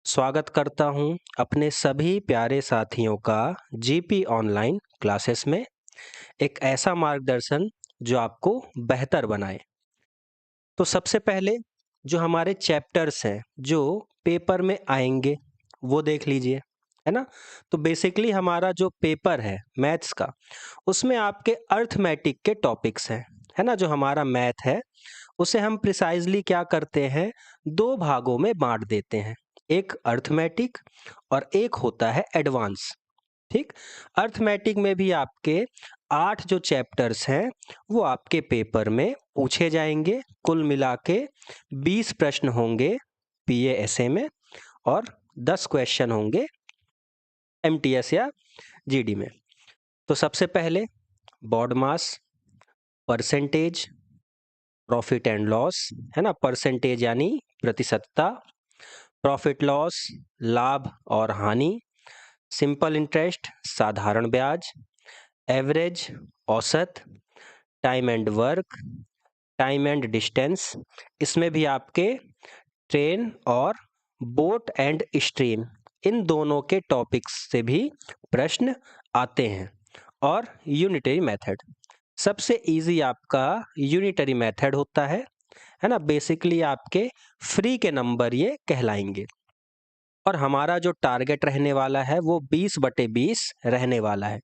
स्वागत करता हूं अपने सभी प्यारे साथियों का जीपी ऑनलाइन क्लासेस में। एक ऐसा मार्गदर्शन जो आपको बेहतर बनाए। तो सबसे पहले जो हमारे चैप्टर्स हैं जो पेपर में आएंगे वो देख लीजिए, है ना। तो बेसिकली हमारा जो पेपर है मैथ्स का, उसमें आपके अर्थमेटिक के टॉपिक्स हैं, है ना। जो हमारा मैथ है उसे हम प्रिसाइजली क्या करते हैं, दो भागों में बांट देते हैं। एक अर्थमेटिक और एक होता है एडवांस। ठीक। अर्थमेटिक में भी आपके 8 जो चैप्टर्स हैं वो आपके पेपर में पूछे जाएंगे। कुल मिला के 20 प्रश्न होंगे पीएएसए में और 10 क्वेश्चन होंगे एमटीएस या जीडी में। तो सबसे पहले BODMAS, percentage, profit and loss, है ना। परसेंटेज यानी प्रतिशतता, प्रॉफिट लॉस लाभ और हानि, सिंपल इंटरेस्ट साधारण ब्याज, एवरेज औसत, time and work, time and distance. इसमें भी आपके ट्रेन और बोट एंड स्ट्रीम, इन दोनों के टॉपिक्स से भी प्रश्न आते हैं। और यूनिटरी मेथड, सबसे इजी आपका यूनिटरी मेथड होता है ना। बेसिकली आपके फ्री के नंबर ये कहलाएंगे। और हमारा जो टारगेट रहने वाला है वो 20/20 रहने वाला है।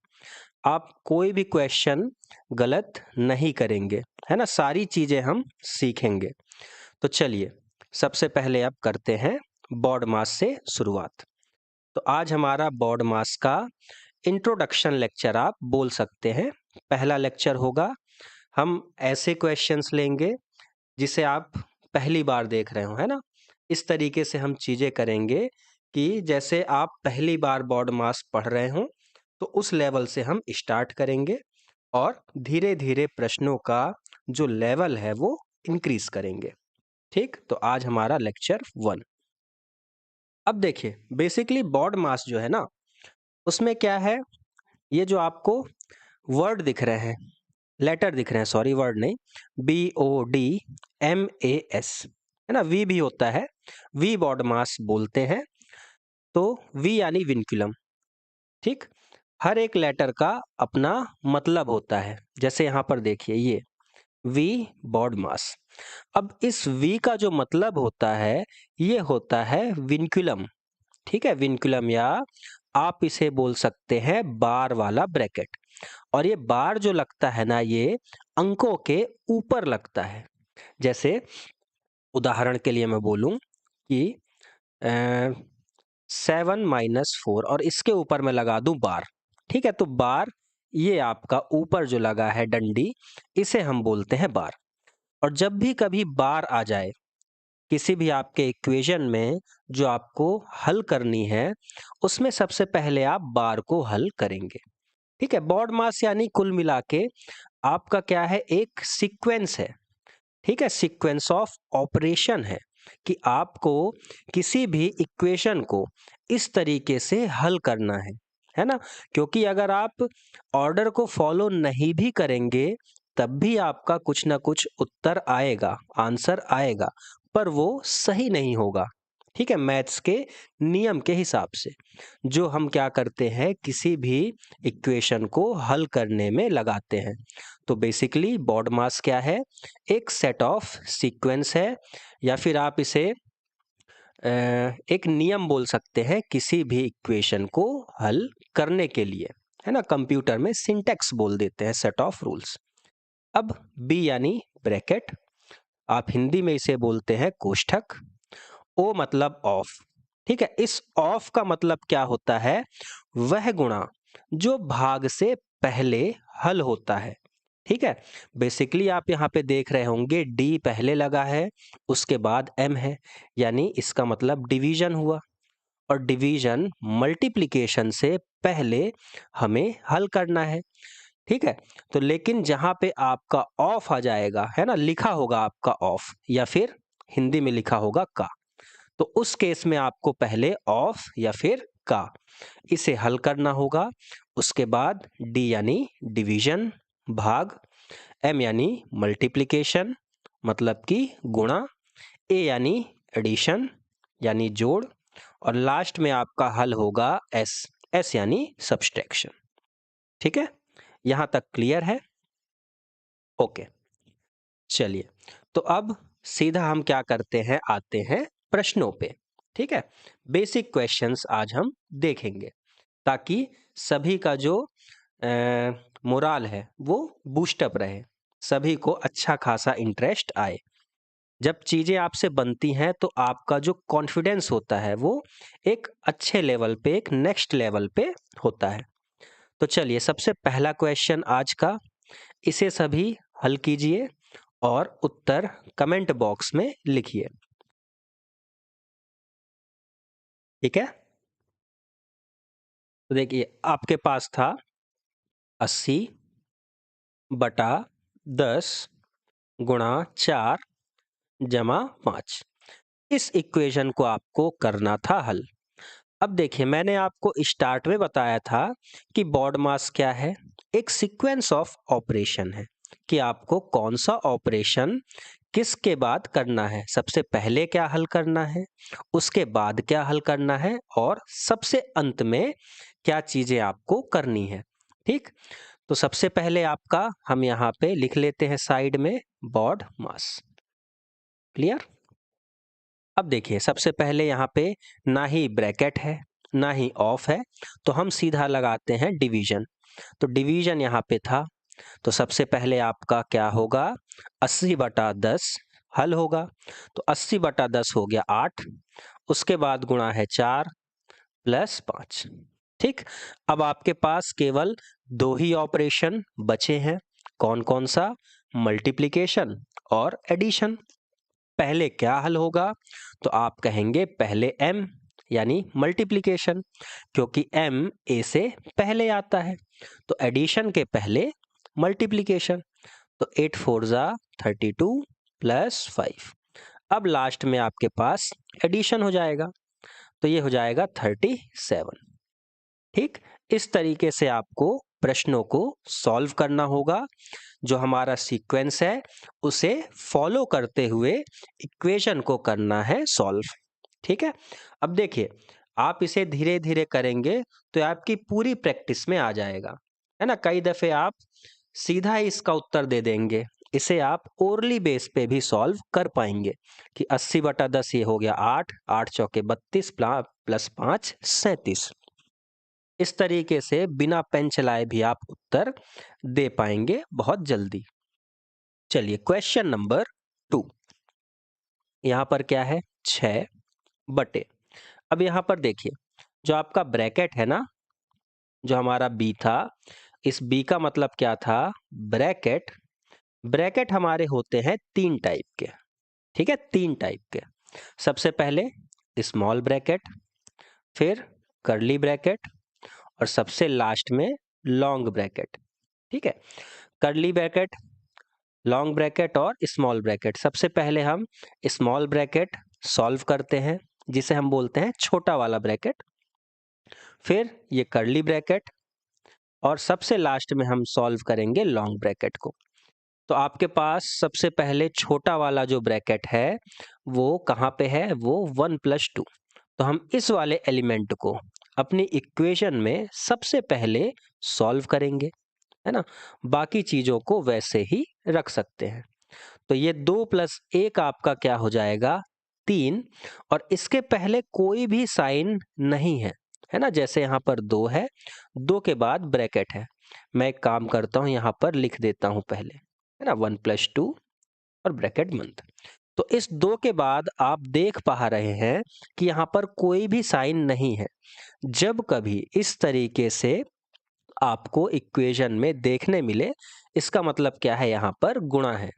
आप कोई भी क्वेश्चन गलत नहीं करेंगे, है ना। सारी चीजें हम सीखेंगे। तो चलिए सबसे पहले अब करते हैं बॉड मास से शुरुआत। तो आज हमारा बॉड मास का इंट्रोडक्शन लेक्चर आप बोल सकते हैं, पहला लेक्चर होगा। हम ऐसे क्वेश्चंस लेंगे जिसे आप पहली बार देख रहे हो, है ना। इस तरीके से हम चीजें करेंगे कि जैसे आप पहली बार बॉड मास पढ़ रहे हो, तो उस लेवल से हम स्टार्ट करेंगे और धीरे धीरे प्रश्नों का जो लेवल है वो इंक्रीज करेंगे। ठीक। तो आज हमारा लेक्चर 1। अब देखिए बेसिकली बॉड मास जो है ना, उसमें क्या है, ये जो आपको वर्ड दिख रहे हैं, लेटर दिख रहे हैं, सॉरी वर्ड नहीं, BODMAS, है ना। वी भी होता है, वी बॉड मास बोलते हैं। तो वी यानी विनक्यूलम। ठीक। हर एक लेटर का अपना मतलब होता है। जैसे यहाँ पर देखिए ये वी बॉड मास। अब इस वी का जो मतलब होता है ये होता है विनक्यूलम। ठीक है, विनक्यूलम, या आप इसे बोल सकते हैं बार वाला ब्रैकेट। और ये बार जो लगता है ना, ये अंकों के ऊपर लगता है। जैसे उदाहरण के लिए मैं बोलूं कि 7 - 4 और इसके ऊपर मैं लगा दूं बार। ठीक है, तो बार ये आपका ऊपर जो लगा है डंडी, इसे हम बोलते हैं बार। और जब भी कभी बार आ जाए किसी भी आपके इक्वेशन में जो आपको हल करनी है, उसमें सबसे पहले आप बार को हल करेंगे। ठीक है, बॉड मास यानी कुल मिला के आपका क्या है, एक सीक्वेंस है। ठीक है, सीक्वेंस ऑफ ऑपरेशन है कि आपको किसी भी इक्वेशन को इस तरीके से हल करना है ना। क्योंकि अगर आप ऑर्डर को फॉलो नहीं भी करेंगे तब भी आपका कुछ ना कुछ उत्तर आएगा, आंसर आएगा, पर वो सही नहीं होगा। ठीक है, मैथ्स के नियम के हिसाब से जो हम क्या करते हैं, किसी भी इक्वेशन को हल करने में लगाते हैं। तो बेसिकली बॉड मास क्या है, एक सेट ऑफ सीक्वेंस है, या फिर आप इसे एक नियम बोल सकते हैं किसी भी इक्वेशन को हल करने के लिए, है ना। कंप्यूटर में सिंटैक्स बोल देते हैं, सेट ऑफ रूल्स। अब बी यानी ब्रैकेट, आप हिंदी में इसे बोलते हैं कोष्ठक। ओ मतलब ऑफ। ठीक है, इस ऑफ का मतलब क्या होता है, वह गुणा जो भाग से पहले हल होता है। ठीक है, बेसिकली आप यहाँ पे देख रहे होंगे डी पहले लगा है, उसके बाद एम है, यानी इसका मतलब डिवीजन हुआ। और डिवीजन मल्टीप्लिकेशन से पहले हमें हल करना है। ठीक है, तो लेकिन जहां पे आपका ऑफ आ जाएगा, है ना, लिखा होगा आपका ऑफ या फिर हिंदी में लिखा होगा का, तो उस केस में आपको पहले ऑफ या फिर का इसे हल करना होगा। उसके बाद डी यानी डिवीजन, भाग, एम यानी मल्टीप्लिकेशन मतलब कि गुणा, ए यानी एडिशन यानी जोड़, और लास्ट में आपका हल होगा एस। एस यानी सब्सट्रैक्शन। ठीक है, यहां तक क्लियर है? ओके, चलिए, तो अब सीधा हम क्या करते हैं, आते हैं प्रश्नों पे। ठीक है, बेसिक क्वेश्चंस आज हम देखेंगे ताकि सभी का जो मोराल है वो बूस्टअप रहे, सभी को अच्छा खासा इंटरेस्ट आए। जब चीजें आपसे बनती हैं तो आपका जो कॉन्फिडेंस होता है वो एक अच्छे लेवल पे, एक नेक्स्ट लेवल पे होता है। तो चलिए, सबसे पहला क्वेश्चन आज का, इसे सभी हल कीजिए और उत्तर कमेंट बॉक्स में लिखिए। ठीक है, तो देखिए आपके पास था 80/10 गुणा 4 जमा 5। इस इक्वेशन को आपको करना था हल। अब देखिए, मैंने आपको स्टार्ट में बताया था कि बॉड मास क्या है, एक सीक्वेंस ऑफ ऑपरेशन है कि आपको कौन सा ऑपरेशन किसके बाद करना है, सबसे पहले क्या हल करना है, उसके बाद क्या हल करना है, और सबसे अंत में क्या चीजें आपको करनी है। ठीक, तो सबसे पहले आपका हम यहाँ पे लिख लेते हैं साइड में बॉड मास। क्लियर? अब देखिए, सबसे पहले यहाँ पे ना ही ब्रैकेट है ना ही ऑफ है, तो हम सीधा लगाते हैं डिवीजन। तो डिवीजन यहाँ पे था, तो सबसे पहले आपका क्या होगा, 80/10 हल होगा। तो 80/10 हो गया 8, उसके बाद गुणा है 4 प्लस 5। ठीक, अब आपके पास केवल दो ही ऑपरेशन बचे हैं। कौन कौन सा? मल्टीप्लिकेशन और एडिशन। पहले क्या हल होगा? तो आप कहेंगे पहले m यानी मल्टीप्लिकेशन, क्योंकि m a से पहले आता है। तो एडिशन के पहले मल्टीप्लिकेशन। तो 8 4 जा 32 प्लस 5। अब लास्ट में आपके पास एडिशन हो जाएगा, तो ये हो जाएगा 37। ठीक, इस तरीके से आपको प्रश्नों को सॉल्व करना होगा। जो हमारा सीक्वेंस है उसे फॉलो करते हुए इक्वेशन को करना है सॉल्व। ठीक है, अब देखिए, आप इसे धीरे धीरे करेंगे तो आपकी पूरी प्रैक्टिस में आ जाएगा, है ना। कई दफे आप सीधा ही इसका उत्तर दे देंगे, इसे आप ओरली बेस पे भी सॉल्व कर पाएंगे कि 80/10 ये हो गया 8, 8 चौके 32 प्लस 5 37। इस तरीके से बिना पेन चलाए भी आप उत्तर दे पाएंगे बहुत जल्दी। चलिए, क्वेश्चन नंबर 2। यहाँ पर क्या है, 6/। अब यहाँ पर देखिए, जो आपका ब्रैकेट है ना, जो हमारा बी था, इस बी का मतलब क्या था, ब्रैकेट। ब्रैकेट हमारे होते हैं 3 टाइप के। ठीक है, 3 टाइप के। सबसे पहले स्मॉल ब्रैकेट, फिर कर्ली ब्रैकेट, और सबसे लास्ट में लॉन्ग ब्रैकेट। ठीक है, कर्ली ब्रैकेट, लॉन्ग ब्रैकेट और स्मॉल ब्रैकेट। सबसे पहले हम स्मॉल ब्रैकेट सॉल्व करते हैं, जिसे हम बोलते हैं छोटा वाला ब्रैकेट। फिर ये कर्ली ब्रैकेट, और सबसे लास्ट में हम सॉल्व करेंगे लॉन्ग ब्रैकेट को। तो आपके पास सबसे पहले छोटा वाला जो ब्रैकेट है वो कहाँ पे है, वो 1+2। तो हम इस वाले एलिमेंट को अपनी इक्वेशन में सबसे पहले सॉल्व करेंगे, है ना। बाकी चीजों को वैसे ही रख सकते हैं। तो ये 2+1 आपका क्या हो जाएगा, 3। और इसके पहले कोई भी साइन नहीं है, है ना। जैसे यहाँ पर 2 है, 2 के बाद ब्रैकेट है। मैं एक काम करता हूँ, यहाँ पर लिख देता हूँ पहले, है ना, 1+2 और ब्रैकेट बंद। तो इस 2 के बाद आप देख पा रहे हैं कि यहाँ पर कोई भी साइन नहीं है। जब कभी इस तरीके से आपको इक्वेशन में देखने मिले, इसका मतलब क्या है, यहाँ पर गुणा है।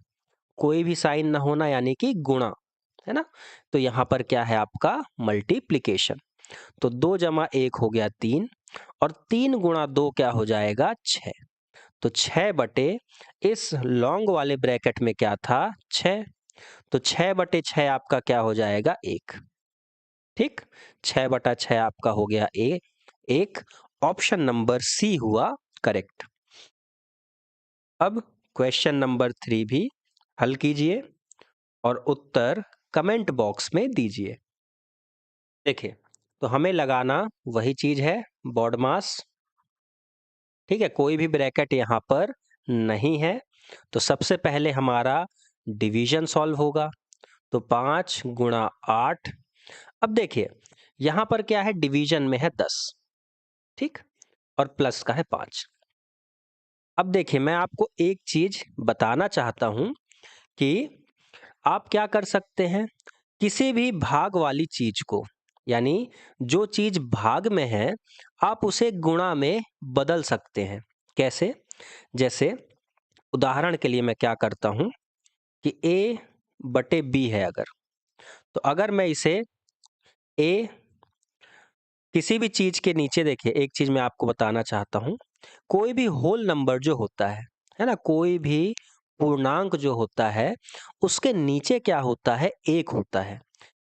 कोई भी साइन ना होना यानी कि गुणा, है ना। तो यहाँ पर क्या है आपका मल्टीप्लिकेशन। तो 2 जमा 1 हो गया 3, और 3 गुणा 2 क्या हो जाएगा, 6। तो 6/, इस लॉन्ग वाले ब्रैकेट में क्या था, 6। तो 6/6 आपका क्या हो जाएगा, 1। ठीक, 6/6 आपका हो गया 1। ऑप्शन नंबर सी हुआ करेक्ट। अब क्वेश्चन नंबर 3 भी हल कीजिए और उत्तर कमेंट बॉक्स में दीजिए। देखिए, तो हमें लगाना वही चीज है, बॉडमास। ठीक है, कोई भी ब्रैकेट यहाँ पर नहीं है। तो सबसे पहले हमारा डिवीजन सॉल्व होगा। तो 5 गुणा 8। अब देखिए यहाँ पर क्या है, डिवीजन में है 10, ठीक, और प्लस का है 5। अब देखिए मैं आपको एक चीज बताना चाहता हूं कि आप क्या कर सकते हैं, किसी भी भाग वाली चीज को, यानी जो चीज भाग में है, आप उसे गुणा में बदल सकते हैं। कैसे? जैसे उदाहरण के लिए मैं क्या करता हूं कि a बटे b है अगर, तो अगर मैं इसे a किसी भी चीज के नीचे, देखिए एक चीज मैं आपको बताना चाहता हूं, कोई भी होल नंबर जो होता है ना, कोई भी पूर्णांक जो होता है, उसके नीचे क्या होता है, एक होता है।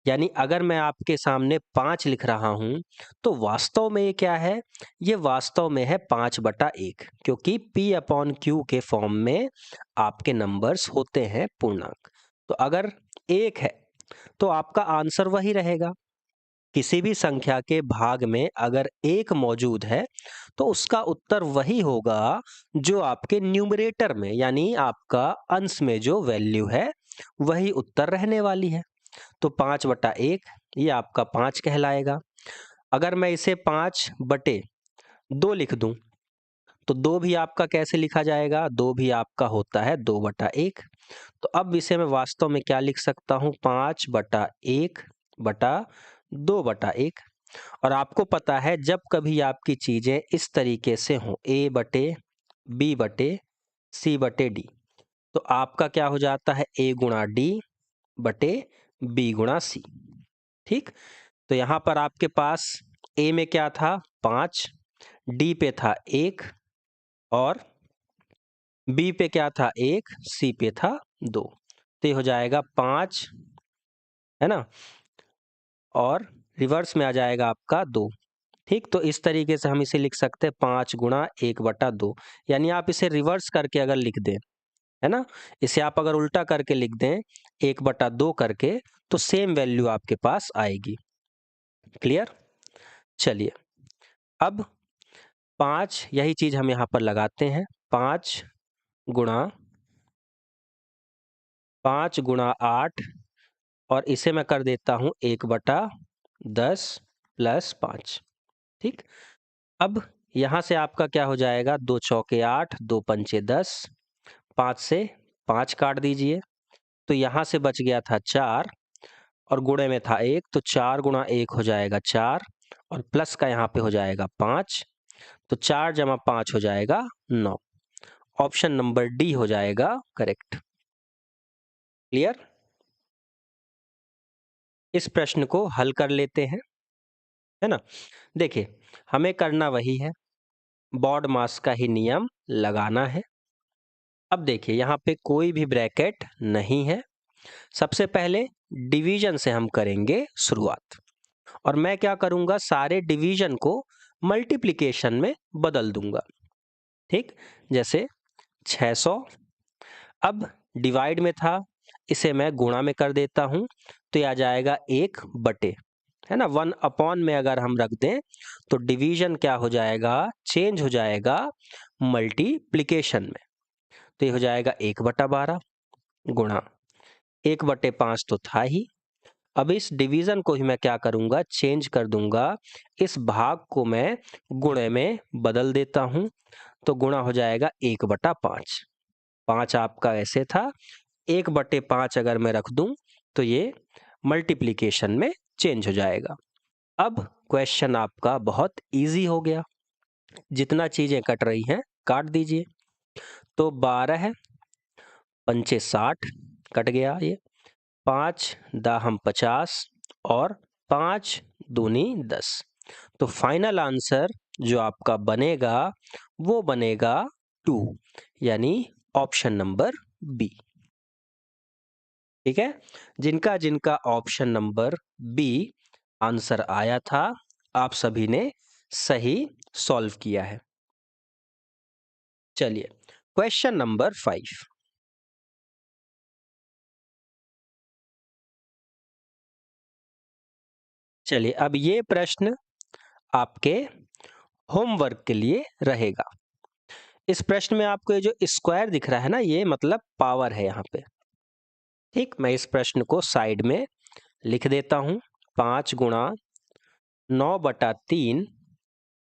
यानी अगर मैं आपके सामने 5 लिख रहा हूं, तो वास्तव में ये क्या है, ये वास्तव में है 5/1, क्योंकि p अपॉन q के फॉर्म में आपके नंबर्स होते हैं पूर्णांक। तो अगर 1 है तो आपका आंसर वही रहेगा। किसी भी संख्या के भाग में अगर 1 मौजूद है तो उसका उत्तर वही होगा जो आपके न्यूमरेटर में, यानी आपका अंश में जो वैल्यू है, वही उत्तर रहने वाली है। तो 5/1 ये आपका 5 कहलाएगा। अगर मैं इसे 5/2 लिख दूं, तो 2 भी आपका कैसे लिखा जाएगा, 2 भी आपका होता है 2/1। तो अब इसे मैं वास्तव में क्या लिख सकता हूं, 5/1/2/1। और आपको पता है जब कभी आपकी चीजें इस तरीके से हों, a/b/c/d, तो आपका क्या हो जाता है, a×d/b×c। ठीक, तो यहां पर आपके पास a में क्या था, 5, d पे था 1, और b पे क्या था 1, c पे था 2। तो ये हो जाएगा 5, है ना, और रिवर्स में आ जाएगा आपका 2। ठीक, तो इस तरीके से हम इसे लिख सकते हैं 5×1/2। यानी आप इसे रिवर्स करके अगर लिख दें, है ना, इसे आप अगर उल्टा करके लिख दें 1/2 करके, तो सेम वैल्यू आपके पास आएगी। क्लियर? चलिए अब 5, यही चीज हम यहाँ पर लगाते हैं, 5 गुणा 8, और इसे मैं कर देता हूं 1/10 प्लस 5। ठीक, अब यहां से आपका क्या हो जाएगा, 2 चौके 8, 2 पंचे 10, 5 से 5 काट दीजिए, तो यहां से बच गया था 4, और गुणे में था 1, तो 4 गुणा 1 हो जाएगा 4, और प्लस का यहाँ पे हो जाएगा 5, तो 4 जमा 5 हो जाएगा 9। ऑप्शन नंबर डी हो जाएगा करेक्ट। क्लियर? इस प्रश्न को हल कर लेते हैं, है ना। देखिए हमें करना वही है, बॉड मास का ही नियम लगाना है। अब देखिए यहाँ पे कोई भी ब्रैकेट नहीं है। सबसे पहले डिवीजन से हम करेंगे शुरुआत, और मैं क्या करूंगा, सारे डिवीजन को मल्टीप्लिकेशन में बदल दूंगा। ठीक, जैसे 600, अब डिवाइड में था, इसे मैं गुणा में कर देता हूं, तो ये आ जाएगा 1/, है ना, 1 अपॉन में अगर हम रख दें तो डिवीजन क्या हो जाएगा, चेंज हो जाएगा मल्टीप्लिकेशन में। तो ये हो जाएगा 1/12 गुणा 1/5 तो था ही। अब इस डिवीजन को ही मैं क्या करूंगा, चेंज कर दूंगा, इस भाग को मैं गुणे में बदल देता हूं, तो गुणा हो जाएगा 1/5। 5 आपका ऐसे था, 1/5 अगर मैं रख दूं तो ये मल्टीप्लिकेशन में चेंज हो जाएगा। अब क्वेश्चन आपका बहुत इजी हो गया, जितना चीजें कट रही हैं काट दीजिए। तो 12 पंचे 60 कट गया, ये 5 दाहम 50, और 5 दूनी 10। तो फाइनल आंसर जो आपका बनेगा वो बनेगा 2, यानी ऑप्शन नंबर बी। ठीक है, जिनका जिनका ऑप्शन नंबर बी आंसर आया था, आप सभी ने सही सॉल्व किया है। चलिए क्वेश्चन नंबर 5। चलिए, अब ये प्रश्न आपके होमवर्क के लिए रहेगा। इस प्रश्न में आपको ये जो स्क्वायर दिख रहा है ना, ये मतलब पावर है यहाँ पे। ठीक, मैं इस प्रश्न को साइड में लिख देता हूँ। 5 × 9/3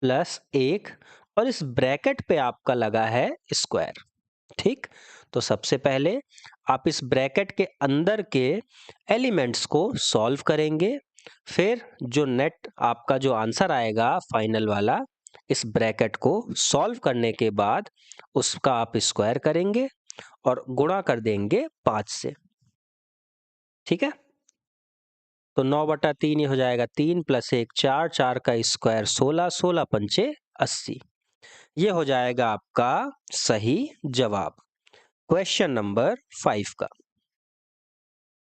प्लस 1 और इस ब्रैकेट पे आपका लगा है स्क्वायर। ठीक, तो सबसे पहले आप इस ब्रैकेट के अंदर के एलिमेंट्स को सॉल्व करेंगे। फिर जो नेट आपका जो आंसर आएगा फाइनल वाला, इस ब्रैकेट को सॉल्व करने के बाद उसका आप स्क्वायर करेंगे और गुणा कर देंगे 5 से। ठीक है, तो 9/3 ये हो जाएगा 3 + 1 4, 4 का स्क्वायर 16, 16 पंचे 80। ये हो जाएगा आपका सही जवाब क्वेश्चन नंबर 5 का।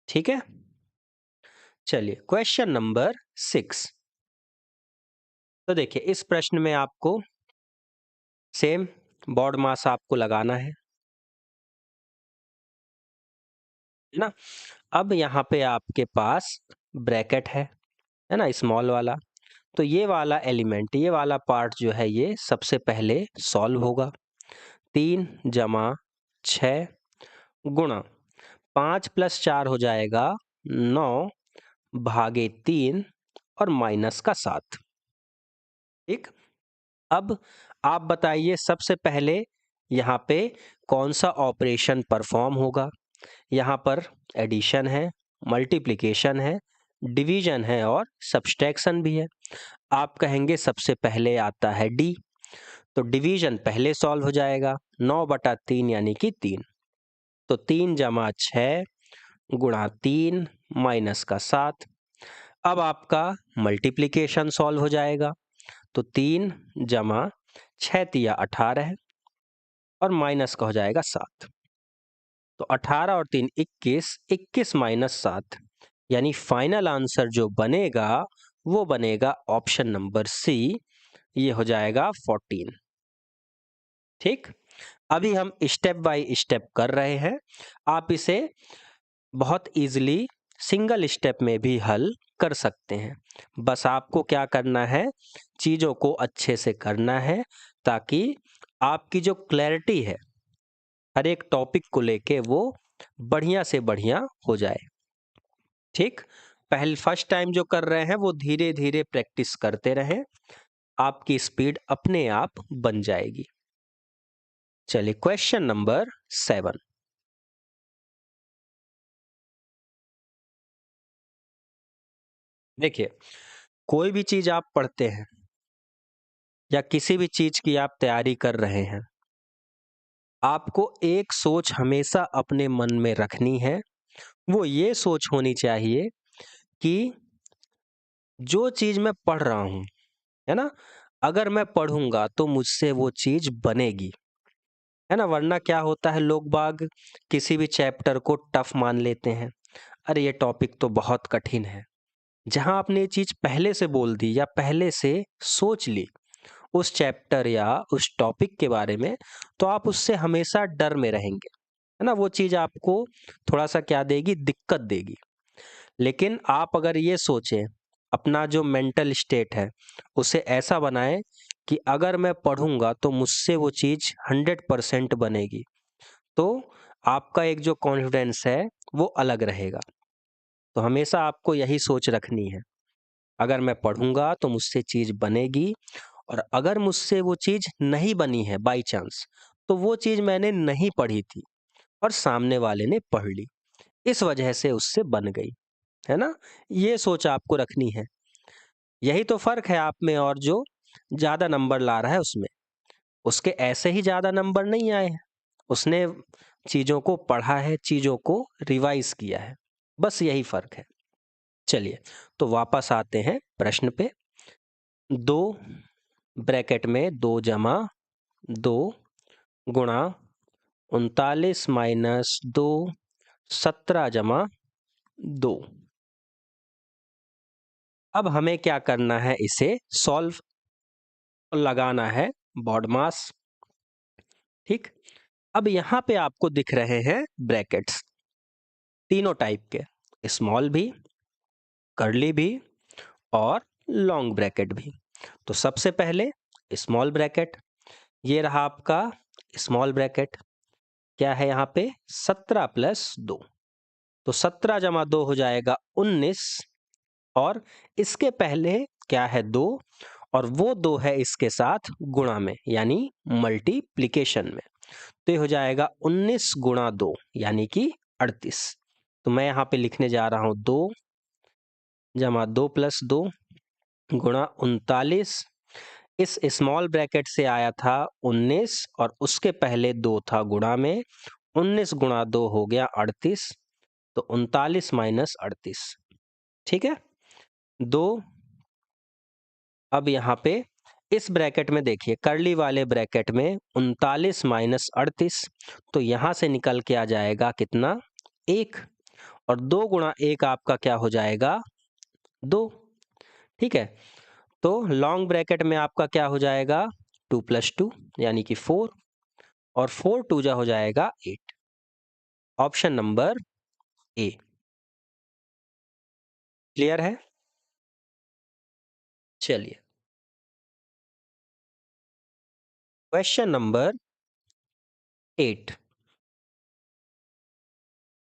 ठीक है, चलिए क्वेश्चन नंबर 6। तो देखिए, इस प्रश्न में आपको सेम बॉड मास आपको लगाना है ना। अब यहाँ पे आपके पास ब्रैकेट है ना, स्मॉल वाला। तो ये वाला एलिमेंट, ये वाला पार्ट जो है, ये सबसे पहले सॉल्व होगा। 3 + 6 गुणा 5 + 4 हो जाएगा 9/3 और माइनस का 7। ठीक, अब आप बताइए सबसे पहले यहाँ पे कौन सा ऑपरेशन परफॉर्म होगा। यहाँ पर एडिशन है, मल्टीप्लिकेशन है, डिवीजन है और सब्सट्रैक्शन भी है। आप कहेंगे सबसे पहले आता है डी, तो डिवीजन पहले सॉल्व हो जाएगा। 9/3 यानी कि 3, तो 3 + 6 गुणा 3 माइनस का 7। अब आपका मल्टीप्लिकेशन सॉल्व हो जाएगा, तो 3 + 6 × 18 और माइनस का हो जाएगा 7। तो 18 और 3 21, 21 - 7 यानी फाइनल आंसर जो बनेगा वो बनेगा ऑप्शन नंबर सी, ये हो जाएगा 14। ठीक, अभी हम स्टेप बाय स्टेप कर रहे हैं। आप इसे बहुत इजीली सिंगल स्टेप में भी हल कर सकते हैं। बस आपको क्या करना है, चीज़ों को अच्छे से करना है ताकि आपकी जो क्लैरिटी है हर एक टॉपिक को लेके वो बढ़िया से बढ़िया हो जाए। ठीक, फर्स्ट टाइम जो कर रहे हैं वो धीरे धीरे प्रैक्टिस करते रहें, आपकी स्पीड अपने आप बन जाएगी। चलिए क्वेश्चन नंबर 7। देखिए, कोई भी चीज आप पढ़ते हैं या किसी भी चीज की आप तैयारी कर रहे हैं, आपको एक सोच हमेशा अपने मन में रखनी है। वो ये सोच होनी चाहिए कि जो चीज मैं पढ़ रहा हूं, है ना, अगर मैं पढ़ूंगा तो मुझसे वो चीज बनेगी, है ना। वरना क्या होता है, लोग बाग किसी भी चैप्टर को टफ मान लेते हैं। अरे ये टॉपिक तो बहुत कठिन है। जहां आपने ये चीज पहले से बोल दी या पहले से सोच ली उस चैप्टर या उस टॉपिक के बारे में, तो आप उससे हमेशा डर में रहेंगे, है ना। वो चीज आपको थोड़ा सा क्या देगी, दिक्कत देगी। लेकिन आप अगर ये सोचें, अपना जो मेंटल स्टेट है उसे ऐसा बनाएं कि अगर मैं पढ़ूंगा तो मुझसे वो चीज 100% बनेगी, तो आपका एक जो कॉन्फिडेंस है वो अलग रहेगा। तो हमेशा आपको यही सोच रखनी है, अगर मैं पढ़ूंगा तो मुझसे चीज बनेगी, और अगर मुझसे वो चीज नहीं बनी है बाई चांस, तो वो चीज मैंने नहीं पढ़ी थी और सामने वाले ने पढ़ ली, इस वजह से उससे बन गई, है ना। ये सोच आपको रखनी है। यही तो फर्क है आप में और जो ज्यादा नंबर ला रहा है उसमें। उसके ऐसे ही ज्यादा नंबर नहीं आए हैं, उसने चीजों को पढ़ा है, चीजों को रिवाइज किया है, बस यही फर्क है। चलिए, तो वापस आते हैं प्रश्न पे। दो ब्रैकेट में 2 + 2 गुणा 39 - 2 17 - 2। अब हमें क्या करना है, इसे सॉल्व लगाना है बॉड मास। ठीक, अब यहां पे आपको दिख रहे हैं ब्रैकेट्स तीनों टाइप के, स्मॉल भी, कर्ली भी और लॉन्ग ब्रैकेट भी। तो सबसे पहले स्मॉल ब्रैकेट, ये रहा आपका स्मॉल ब्रैकेट, क्या है यहाँ पे 17 प्लस 2, तो 17 जमा 2 हो जाएगा 19, और इसके पहले क्या है 2, और वो 2 है इसके साथ गुणा में यानी मल्टीप्लिकेशन में, तो ये हो जाएगा 19 गुणा 2 यानी कि 38। तो मैं यहाँ पे लिखने जा रहा हूँ 2 जमा 2 प्लस 2 गुणा 39। इस स्मॉल ब्रैकेट से आया था 19 और उसके पहले 2 था गुणा में, 19 गुणा 2 हो गया 38, तो 39 माइनस 38। ठीक है, 2। अब यहाँ पे इस ब्रैकेट में देखिए, कर्ली वाले ब्रैकेट में 39 माइनस 38, तो यहाँ से निकल के आ जाएगा कितना 1, और 2 गुणा 1 आपका क्या हो जाएगा 2। ठीक है, तो लॉन्ग ब्रैकेट में आपका क्या हो जाएगा 2 प्लस 2 यानी कि 4, और 4 2 जा हो जाएगा 8। Option number A. क्लियर है? चलिए, क्वेश्चन नंबर 8।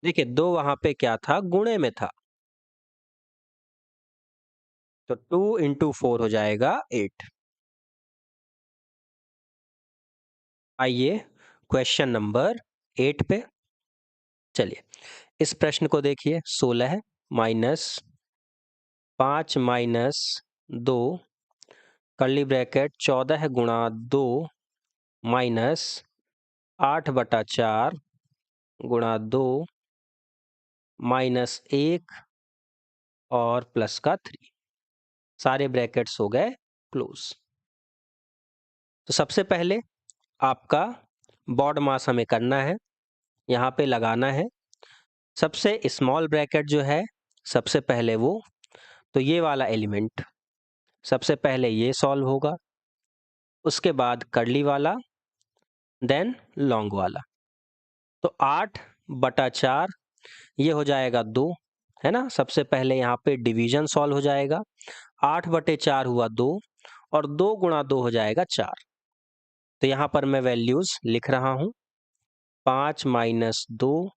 देखिए, 2 वहां पे क्या था, गुणे में था, तो 2 इंटू 4 हो जाएगा 8। आइए क्वेश्चन नंबर 8 पे। चलिए, इस प्रश्न को देखिए, 16 माइनस 5 माइनस 2 कर्ली ब्रैकेट 14 गुणा 2 माइनस 8/4 गुणा 2 माइनस 1 और प्लस का 3, सारे ब्रैकेट्स हो गए क्लोज। तो सबसे पहले आपका बॉड मास हमें करना है, यहाँ पे लगाना है। सबसे स्मॉल ब्रैकेट जो है, सबसे पहले वो, तो ये वाला एलिमेंट सबसे पहले ये सॉल्व होगा, उसके बाद कर्ली वाला, देन लॉन्ग वाला। तो 8/4 ये हो जाएगा 2, है ना। सबसे पहले यहाँ पे डिवीजन सॉल्व हो जाएगा, 8/4 हुआ 2, और 2 गुणा 2 हो जाएगा 4। तो यहाँ पर मैं वैल्यूज लिख रहा हूँ, 5 माइनस 2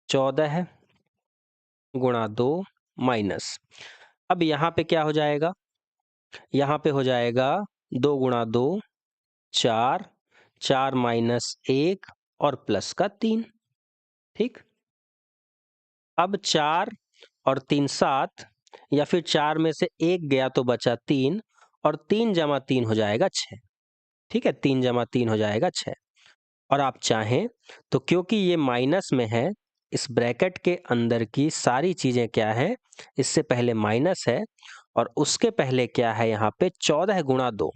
14 गुणा 2 माइनस, अब यहाँ पे क्या हो जाएगा, यहाँ पे हो जाएगा 2 गुणा 2 4, 4 माइनस 1 और प्लस का 3। ठीक, अब 4 और 3 7, या फिर 4 में से 1 गया तो बचा 3, और 3 जमा 3 हो जाएगा 6। ठीक है, 3 जमा 3 हो जाएगा 6। और आप चाहें तो, क्योंकि ये माइनस में है, इस ब्रैकेट के अंदर की सारी चीजें क्या है, इससे पहले माइनस है, और उसके पहले क्या है यहाँ पे 14 गुणा 2,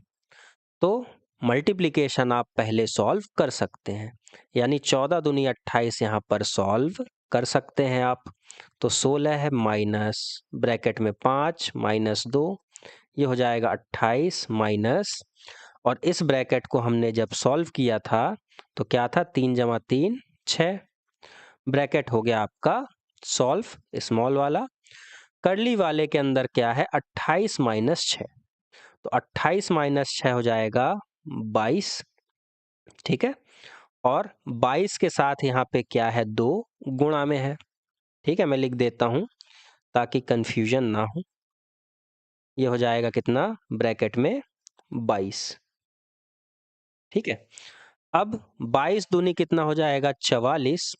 तो मल्टीप्लिकेशन आप पहले सॉल्व कर सकते हैं, यानी 14 दूनी 28 यहाँ पर सॉल्व कर सकते हैं आप। तो 16 है माइनस ब्रैकेट में 5 माइनस 2, ये हो जाएगा 28 माइनस, और इस ब्रैकेट को हमने जब सॉल्व किया था तो क्या था, 3 जमा 3 6, ब्रैकेट हो गया आपका सॉल्व स्मॉल वाला। कर्ली वाले के अंदर क्या है 28 माइनस 6, तो 28 माइनस 6 हो जाएगा 22। ठीक है, और 22 के साथ यहाँ पे क्या है 2 गुणा में है। ठीक है, मैं लिख देता हूँ ताकि कंफ्यूजन ना हो। ये हो जाएगा कितना, ब्रैकेट में 22। ठीक है, अब 22 दूनी कितना हो जाएगा 44,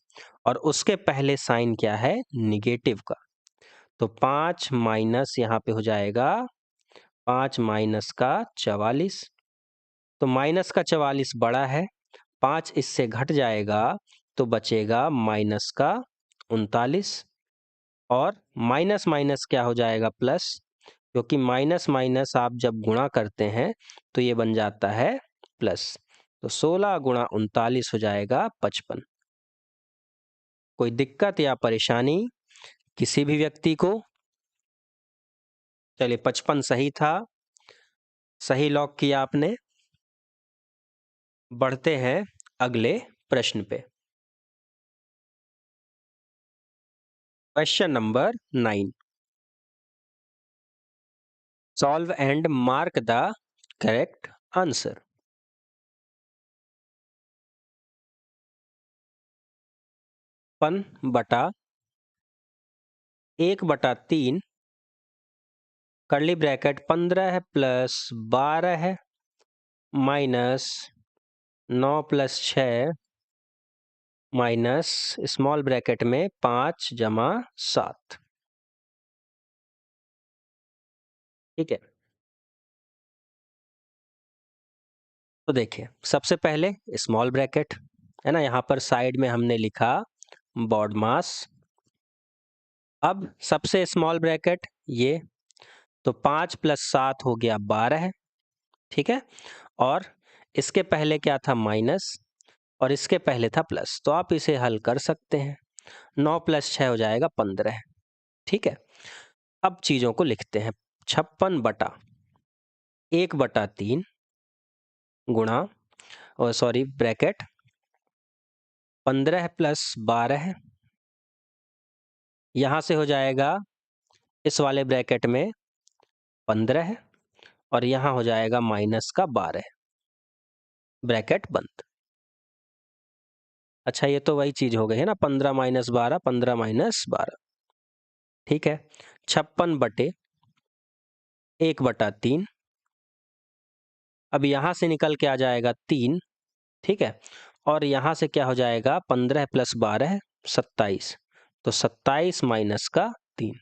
और उसके पहले साइन क्या है निगेटिव का, तो 5 माइनस यहाँ पे हो जाएगा 5 माइनस का 44, तो माइनस का 44 बड़ा है, 5 इससे घट जाएगा तो बचेगा माइनस का 39, और माइनस माइनस क्या हो जाएगा प्लस, क्योंकि माइनस माइनस आप जब गुणा करते हैं तो ये बन जाता है प्लस, तो 16 गुणा 39 हो जाएगा 55। कोई दिक्कत या परेशानी किसी भी व्यक्ति को? चलिए, 55 सही था, सही लॉक किया आपने। बढ़ते हैं अगले प्रश्न पे। Question number 9। Solve and mark the correct answer. पन बटा 1/3 कर्ली ब्रैकेट 15 प्लस 12 है minus 9 plus 6 minus small bracket में 5 जमा 7। ठीक है, तो देखिए सबसे पहले स्मॉल ब्रैकेट है ना, यहाँ पर साइड में हमने लिखा बॉड मास। अब सबसे स्मॉल ब्रैकेट ये, तो 5 प्लस 7 हो गया 12। ठीक है, और इसके पहले क्या था माइनस, और इसके पहले था प्लस, तो आप इसे हल कर सकते हैं। 9 प्लस 6 हो जाएगा 15। ठीक है, अब चीज़ों को लिखते हैं। 56/1/3 गुणा, और सॉरी ब्रैकेट 15 प्लस 12, यहाँ से हो जाएगा इस वाले ब्रैकेट में 15 और यहाँ हो जाएगा माइनस का 12, ब्रैकेट बंद। अच्छा, ये तो वही चीज हो गई है ना, 15 माइनस 12, 15 माइनस 12। ठीक है, 56/1/3। अब यहाँ से निकल के आ जाएगा 3। ठीक है, और यहाँ से क्या हो जाएगा 15 प्लस 12 27, तो 27 माइनस का 3।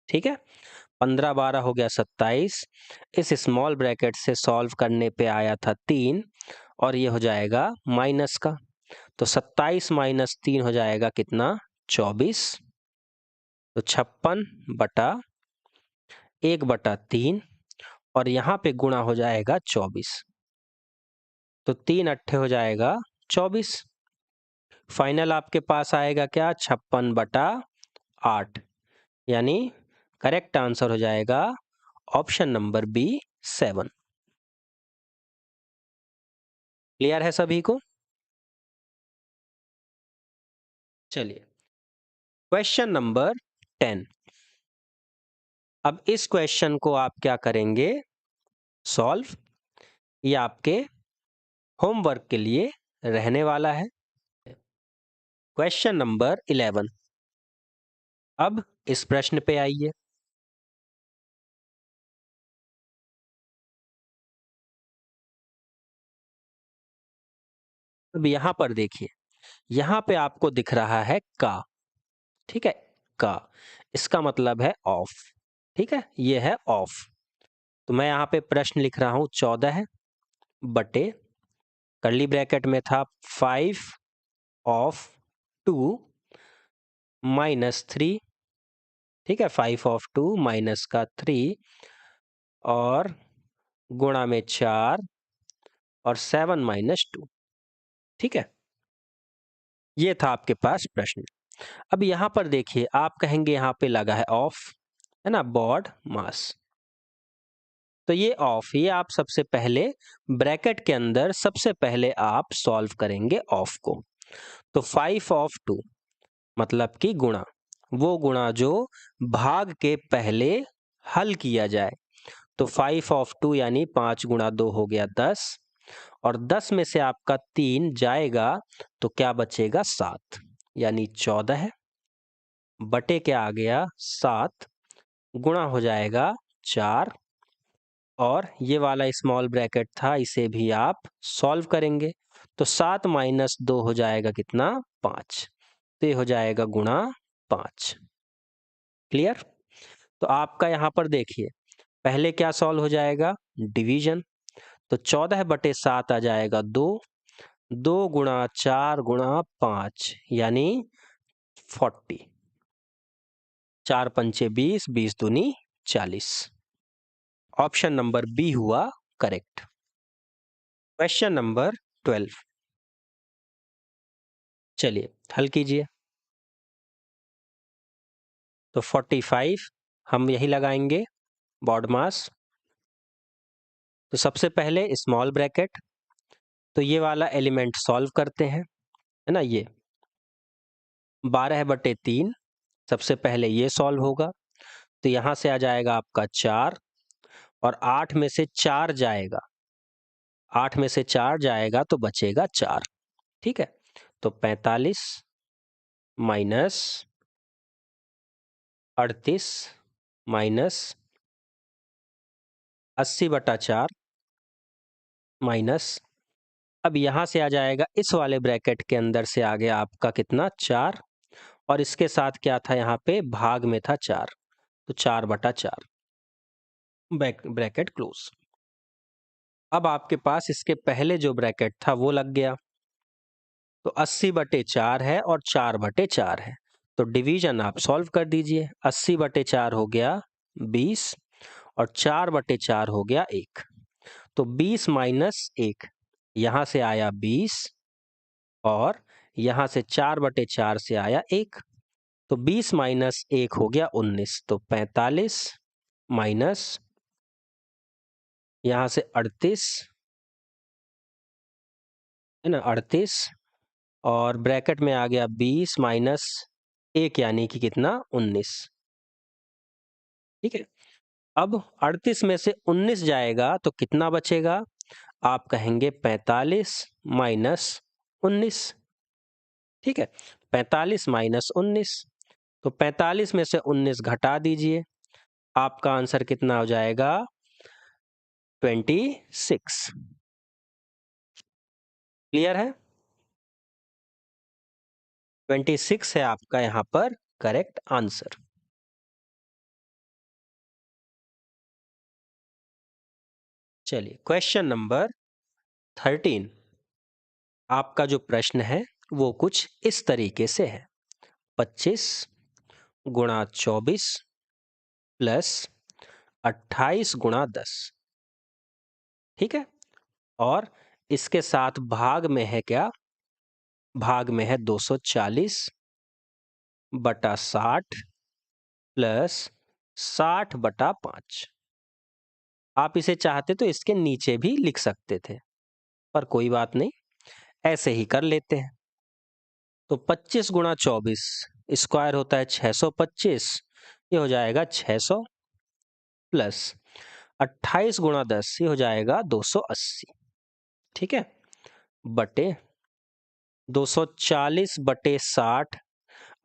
ठीक है, 15 12 हो गया 27। इस स्मॉल ब्रैकेट से सॉल्व करने पे आया था 3, और ये हो जाएगा माइनस का, तो 27 माइनस 3 हो जाएगा कितना 24। तो 56/1/3 और यहाँ पे गुणा हो जाएगा 24, तो 3 अट्ठे हो जाएगा 24। फाइनल आपके पास आएगा क्या 56/8, यानी करेक्ट आंसर हो जाएगा ऑप्शन नंबर बी 7। क्लियर है सभी को? चलिए क्वेश्चन नंबर 10। अब इस क्वेश्चन को आप क्या करेंगे सॉल्व, ये आपके होमवर्क के लिए रहने वाला है। Question number 11। अब इस प्रश्न पे आइए। अब यहां पर देखिए, यहां पे आपको दिख रहा है का। ठीक है, का इसका मतलब है ऑफ। ठीक है, ये है ऑफ। तो मैं यहाँ पे प्रश्न लिख रहा हूं 14 बटे कर्ली ब्रैकेट में था 5/2 -3। ठीक है, 5/2 माइनस का 3 और गुणा में 4 और 7 - 2। ठीक है, ये था आपके पास प्रश्न। अब यहां पर देखिए, आप कहेंगे यहां पे लगा है ऑफ, है ना, बॉड मास। तो ये ऑफ, ये आप सबसे पहले ब्रैकेट के अंदर सबसे पहले आप सॉल्व करेंगे ऑफ को। तो 5/2 मतलब कि गुणा, वो गुणा जो भाग के पहले हल किया जाए। तो 5/2 यानी 5 गुणा 2 हो गया 10, और 10 में से आपका 3 जाएगा तो क्या बचेगा 7, यानी 14 बटे क्या आ गया 7, गुणा हो जाएगा 4, और ये वाला स्मॉल ब्रैकेट था इसे भी आप सॉल्व करेंगे। तो 7 माइनस 2 हो जाएगा कितना 5, तो ये हो जाएगा गुणा 5। क्लियर? तो आपका यहाँ पर देखिए पहले क्या सॉल्व हो जाएगा डिवीजन, तो 14/7 आ जाएगा 2, 2 गुणा 4 गुणा 5 यानी 40, 4 पंचे 20, 20 दूनी 40। ऑप्शन नंबर बी हुआ करेक्ट। Question number 12। चलिए हल कीजिए। तो 45 हम यही लगाएंगे बॉड मास। तो सबसे पहले स्मॉल ब्रैकेट, तो ये वाला एलिमेंट सॉल्व करते हैं, है ना, ये 12/3 सबसे पहले ये सॉल्व होगा। तो यहाँ से आ जाएगा आपका 4 और 8 में से 4 जाएगा, 8 में से 4 जाएगा तो बचेगा 4। ठीक है, तो 45 माइनस 38 माइनस 80/4 माइनस, अब यहाँ से आ जाएगा इस वाले ब्रैकेट के अंदर से आ गया आपका कितना 4, और इसके साथ क्या था यहाँ पे भाग में था 4, तो 4/4 ब्रैकेट क्लोज। अब आपके पास इसके पहले जो ब्रैकेट था वो लग गया, तो 80/4 है और 4/4 है, तो डिवीजन आप सॉल्व कर दीजिए। 80/4 हो गया 20 और 4/4 हो गया 1, तो 20 माइनस 1, यहाँ से आया 20 और यहाँ से 4/4 से आया 1, तो 20 माइनस 1 हो गया 19, तो 45 माइनस यहाँ से 38 है ना, 38 और ब्रैकेट में आ गया 20 माइनस 1 यानी कि कितना 19। ठीक है, अब 38 में से 19 जाएगा तो कितना बचेगा, आप कहेंगे 45 माइनस 19। ठीक है, 45 माइनस 19, तो 45 में से 19 घटा दीजिए, आपका आंसर कितना हो जाएगा 26। क्लियर है, 26 है आपका यहाँ पर करेक्ट आंसर। चलिए क्वेश्चन नंबर 13, आपका जो प्रश्न है वो कुछ इस तरीके से है, 25 गुणा 24 प्लस 28 गुणा 10। ठीक है, और इसके साथ भाग में है क्या, भाग में है 240/60 प्लस 60/5। आप इसे चाहते तो इसके नीचे भी लिख सकते थे, पर कोई बात नहीं, ऐसे ही कर लेते हैं। तो 25 गुणा 24 स्क्वायर होता है 625, ये हो जाएगा 600 प्लस 28 गुणा 10 ये हो जाएगा 280। ठीक है, बटे 240/60,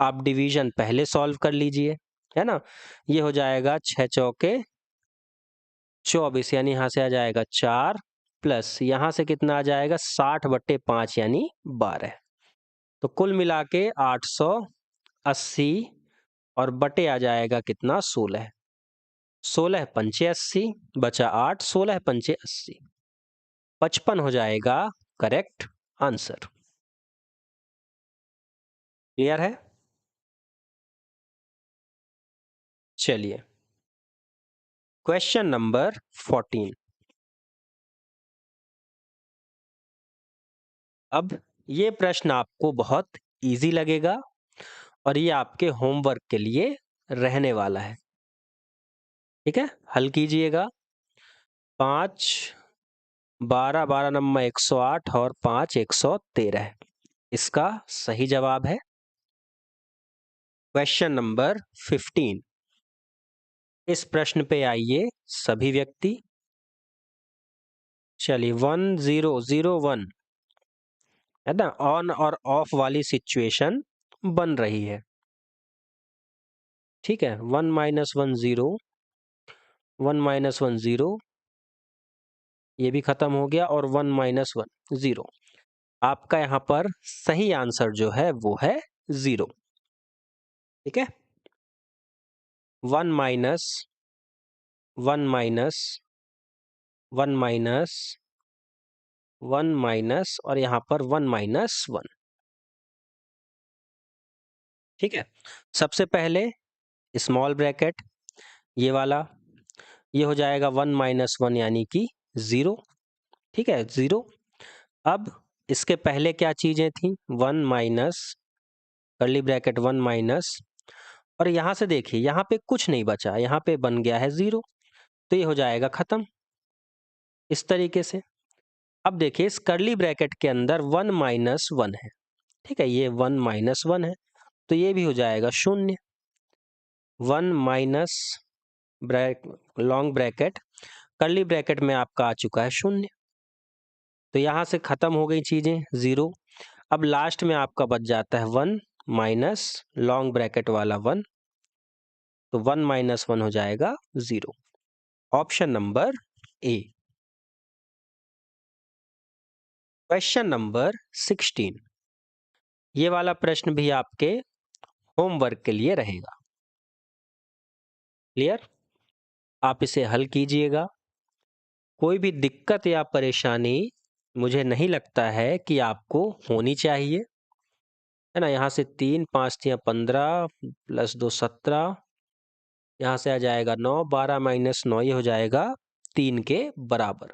आप डिवीजन पहले सॉल्व कर लीजिए, है ना, ये हो जाएगा 6 चौके 24 यानी यहाँ से आ जाएगा 4 प्लस यहाँ से कितना आ जाएगा 60/5 यानी 12, तो कुल मिला के 880 और बटे आ जाएगा कितना 16, 16 पंचे 80 बचा 8, 16 पंचे 80, 55 हो जाएगा करेक्ट आंसर। क्लियर है, चलिए क्वेश्चन नंबर 14, अब ये प्रश्न आपको बहुत इजी लगेगा और ये आपके होमवर्क के लिए रहने वाला है। ठीक है, हल कीजिएगा। 5 12 12 नंबर 108 और 5 113 इसका सही जवाब है। क्वेश्चन नंबर 15, इस प्रश्न पे आइए सभी व्यक्ति। चलिए 1001 है ना, ऑन और ऑफ वाली सिचुएशन बन रही है। ठीक है, 1 - 1 0, 1 - 1 0, ये भी खत्म हो गया, और 1 - 1 0। आपका यहाँ पर सही आंसर जो है वो है 0। ठीक है, 1 माइनस 1 माइनस 1 माइनस 1 माइनस और यहाँ पर 1 माइनस 1। ठीक है, सबसे पहले स्मॉल ब्रैकेट ये वाला, ये हो जाएगा 1 माइनस 1 यानी कि 0। ठीक है, 0। अब इसके पहले क्या चीजें थी, 1 माइनस कर्ली ब्रैकेट 1 माइनस, और यहाँ से देखिए यहाँ पे कुछ नहीं बचा, यहाँ पे बन गया है 0, तो ये हो जाएगा खत्म इस तरीके से। अब देखिए इस कर्ली ब्रैकेट के अंदर 1 माइनस 1 है। ठीक है, ये 1 माइनस 1 है, तो ये भी हो जाएगा 0। 1 minus long bracket, curly bracket में आपका आ चुका है 0। तो यहाँ से खत्म हो गई चीजें, 0। अब लास्ट में आपका बच जाता है 1 माइनस लॉन्ग ब्रैकेट वाला 1, तो 1 माइनस 1 हो जाएगा 0। Option number A. Question number 16, ये वाला प्रश्न भी आपके होमवर्क के लिए रहेगा। क्लियर? आप इसे हल कीजिएगा। कोई भी दिक्कत या परेशानी मुझे नहीं लगता है कि आपको होनी चाहिए, है ना। यहाँ से 3 5 3 15 प्लस 2 17, यहाँ से आ जाएगा 9, 12 माइनस 9, ये हो जाएगा 3 के बराबर।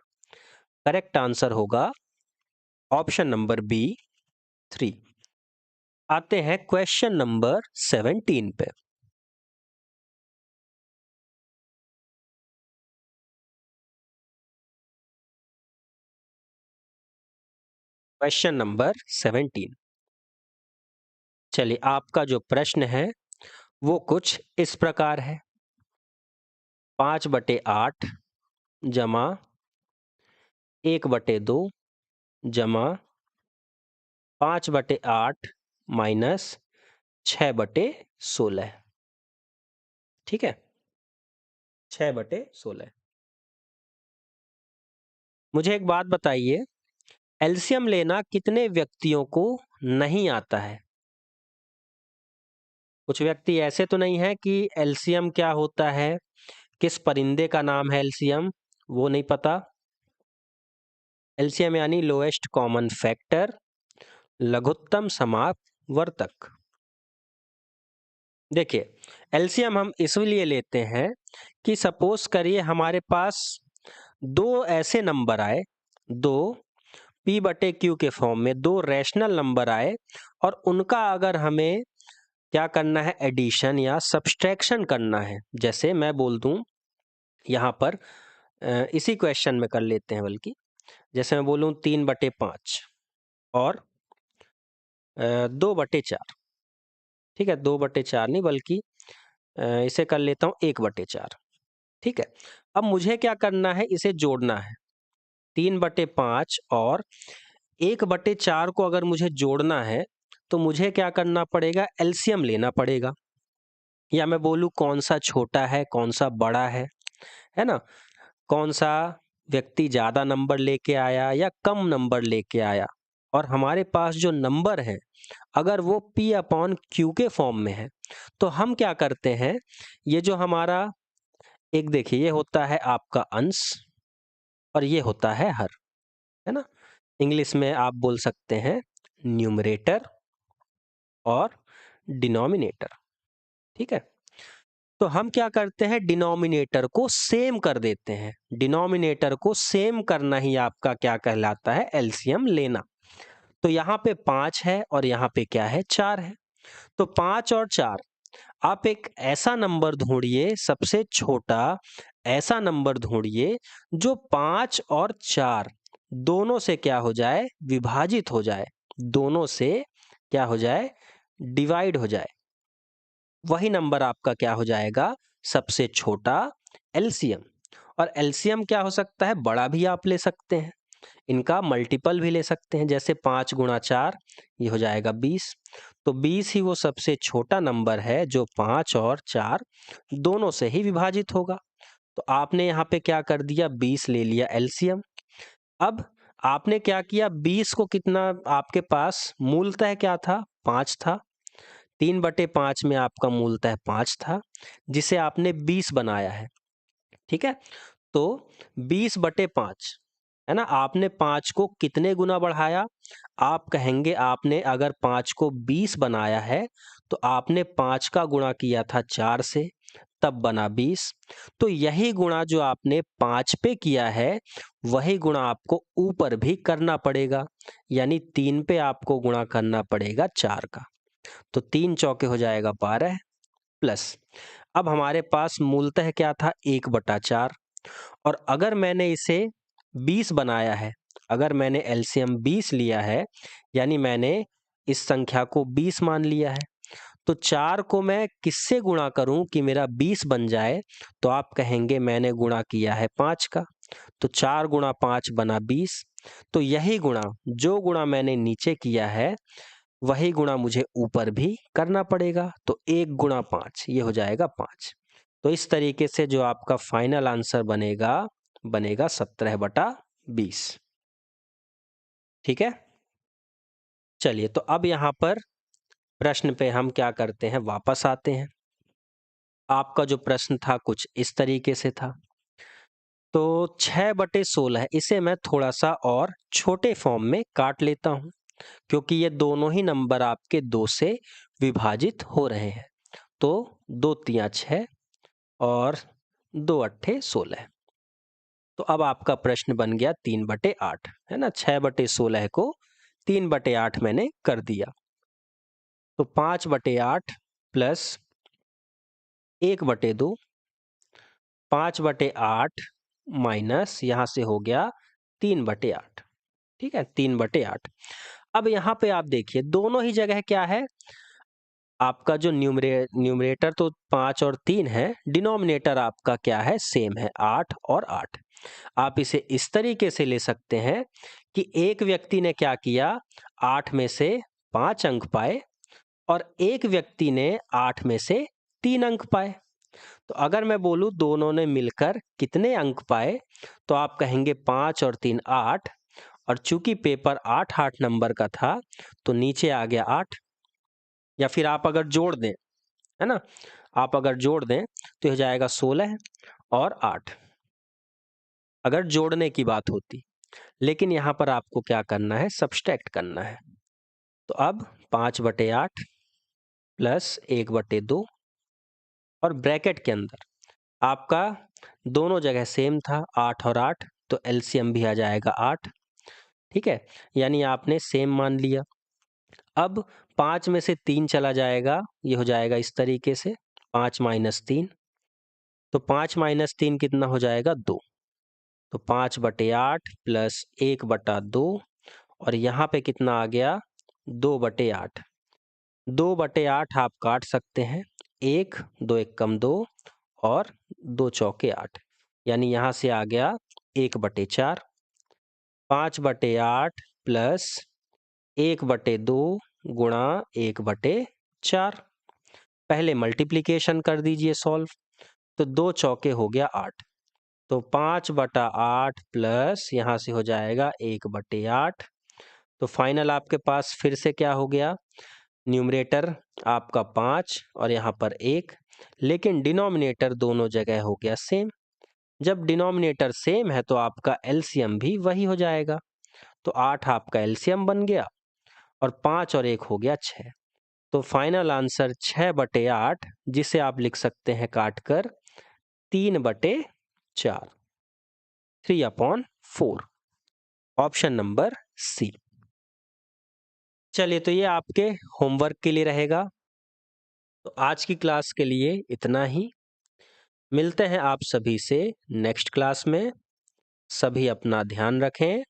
करेक्ट आंसर होगा ऑप्शन नंबर बी 3। आते हैं क्वेश्चन नंबर 17 पे। क्वेश्चन नंबर 17, चलिए आपका जो प्रश्न है वो कुछ इस प्रकार है। 5/8 जमा 1/2 जमा 5/8 माइनस 6/16। ठीक है, 6/16। मुझे एक बात बताइए, एलसीएम लेना कितने व्यक्तियों को नहीं आता है? कुछ व्यक्ति ऐसे तो नहीं है कि एलसीएम क्या होता है, किस परिंदे का नाम है एलसीएम, वो नहीं पता। एलसीएम यानी लोएस्ट कॉमन फैक्टर, लघुत्तम समापवर्तक। देखिए, एलसीएम हम इसलिए लेते हैं कि सपोज करिए हमारे पास दो ऐसे नंबर आए, दो p/q के फॉर्म में दो रैशनल नंबर आए, और उनका अगर हमें क्या करना है, एडिशन या सब्सट्रैक्शन करना है। जैसे मैं बोल दूं यहाँ पर, इसी क्वेश्चन में कर लेते हैं, बल्कि जैसे मैं बोलूं 3/5 और 2/4। ठीक है, 2/4 नहीं, बल्कि इसे कर लेता हूँ 1/4। ठीक है, अब मुझे क्या करना है, इसे जोड़ना है। 3/5 और 1/4 को अगर मुझे जोड़ना है तो मुझे क्या करना पड़ेगा, एलसीएम लेना पड़ेगा। या मैं बोलूँ कौन सा छोटा है कौन सा बड़ा है ना, कौन सा व्यक्ति ज्यादा नंबर लेके आया या कम नंबर लेके आया। और हमारे पास जो नंबर है अगर वो p/q के फॉर्म में है तो हम क्या करते हैं, ये जो हमारा एक देखिए, ये होता है आपका अंश और ये होता है हर, है ना। इंग्लिश में आप बोल सकते हैं न्यूमरेटर और डिनोमिनेटर। ठीक है, तो हम क्या करते हैं, डिनोमिनेटर को सेम कर देते हैं। डिनोमिनेटर को सेम करना ही आपका क्या कहलाता है, एलसीएम लेना। तो यहाँ पे 5 है और यहाँ पे क्या है, 4 है। तो 5 और 4, आप एक ऐसा नंबर ढूंढिए, सबसे छोटा ऐसा नंबर ढूंढिए जो 5 और 4 दोनों से क्या हो जाए, विभाजित हो जाए, दोनों से क्या हो जाए, डिवाइड हो जाए। वही नंबर आपका क्या हो जाएगा, सबसे छोटा एलसीएम। और एलसीएम क्या हो सकता है, बड़ा भी आप ले सकते हैं, इनका मल्टीपल भी ले सकते हैं। जैसे 5 × 4 ये हो जाएगा 20। तो 20 ही वो सबसे छोटा नंबर है जो 5 और 4 दोनों से ही विभाजित होगा। तो आपने यहाँ पे क्या कर दिया, 20 ले लिया एलसीएम। अब आपने क्या किया, 20 को कितना, आपके पास मूलतः क्या था, 5 था। 3/5 में आपका मूलतः 5 था, जिसे आपने 20 बनाया है। ठीक है, तो 20/5, है ना। आपने 5 को कितने गुना बढ़ाया, आप कहेंगे आपने अगर 5 को 20 बनाया है तो आपने 5 का गुणा किया था 4 से, तब बना 20। तो यही गुणा जो आपने 5 पे किया है वही गुणा आपको ऊपर भी करना पड़ेगा, यानी 3 पे आपको गुणा करना पड़ेगा 4 का। तो 3 चौके हो जाएगा 12 प्लस, अब हमारे पास मूलतः क्या था, 1/4। और अगर मैंने इसे 20 बनाया है, अगर मैंने एलसीएम 20 लिया है, यानी मैंने इस संख्या को 20 मान लिया है, तो 4 को मैं किससे गुणा करूं कि मेरा 20 बन जाए? तो आप कहेंगे मैंने गुणा किया है 5 का, तो 4 गुणा 5 बना 20। तो यही गुणा, जो गुणा मैंने नीचे किया है वही गुणा मुझे ऊपर भी करना पड़ेगा। तो 1 गुणा 5 ये हो जाएगा 5। तो इस तरीके से जो आपका फाइनल आंसर बनेगा 17/20। ठीक है, चलिए तो अब यहाँ पर प्रश्न पे हम क्या करते हैं, वापस आते हैं। आपका जो प्रश्न था कुछ इस तरीके से था। तो 6/16 है, इसे मैं थोड़ा सा और छोटे फॉर्म में काट लेता हूं, क्योंकि ये दोनों ही नंबर आपके 2 से विभाजित हो रहे हैं। तो 2 तिया 6 और 2 अट्ठे 16। तो अब आपका प्रश्न बन गया 3/8, है ना। 6/16 को 3/8 मैंने कर दिया। तो 5/8 प्लस 1/2, 5/8 माइनस यहाँ से हो गया 3/8। ठीक है, 3/8। अब यहाँ पे आप देखिए दोनों ही जगह क्या है, आपका जो न्यूमरेटर तो 5 और 3 है, डिनोमिनेटर आपका क्या है, सेम है, 8 और 8। आप इसे इस तरीके से ले सकते हैं कि एक व्यक्ति ने क्या किया, 8 में से 5 अंक पाए और एक व्यक्ति ने 8 में से 3 अंक पाए। तो अगर मैं बोलूं दोनों ने मिलकर कितने अंक पाए, तो आप कहेंगे 5 और 3 8, और चूंकि पेपर 8-8 नंबर का था तो नीचे आ गया 8। या फिर आप अगर जोड़ दें, है ना, आप अगर जोड़ दें तो हो जाएगा 16 और 8, अगर जोड़ने की बात होती। लेकिन यहाँ पर आपको क्या करना है, सब्सट्रैक्ट करना है। तो अब 5/8 प्लस 1/2 और ब्रैकेट के अंदर आपका दोनों जगह सेम था, 8 और 8, तो एलसीएम भी आ जाएगा 8। ठीक है, यानी आपने सेम मान लिया। अब 5 में से 3 चला जाएगा, ये हो जाएगा इस तरीके से, 5 माइनस 3। तो 5 माइनस 3 कितना हो जाएगा, 2। तो 5/8 प्लस 1/2 और यहाँ पे कितना आ गया, 2/8। 2/8 आप काट सकते हैं, 1 2 1 कम 2 और 2 चौके 8, यानी यहाँ से आ गया 1/4। 5/8 प्लस 1/2 गुणा 1/4। पहले मल्टीप्लिकेशन कर दीजिए सॉल्व, तो 2 चौके हो गया 8। तो 5/8 प्लस यहाँ से हो जाएगा 1/8। तो फाइनल आपके पास फिर से क्या हो गया, न्यूमरेटर आपका 5 और यहाँ पर 1, लेकिन डिनोमिनेटर दोनों जगह हो गया सेम। जब डिनोमिनेटर सेम है तो आपका एलसीएम भी वही हो जाएगा। तो 8 आपका एलसीएम बन गया और 5 और 1 हो गया 6। तो फाइनल आंसर 6/8, जिसे आप लिख सकते हैं काटकर 3/4, 3/4, ऑप्शन नंबर सी। चलिए तो ये आपके होमवर्क के लिए रहेगा। तो आज की क्लास के लिए इतना ही। मिलते हैं आप सभी से नेक्स्ट क्लास में। सभी अपना ध्यान रखें।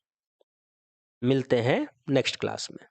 मिलते हैं नेक्स्ट क्लास में।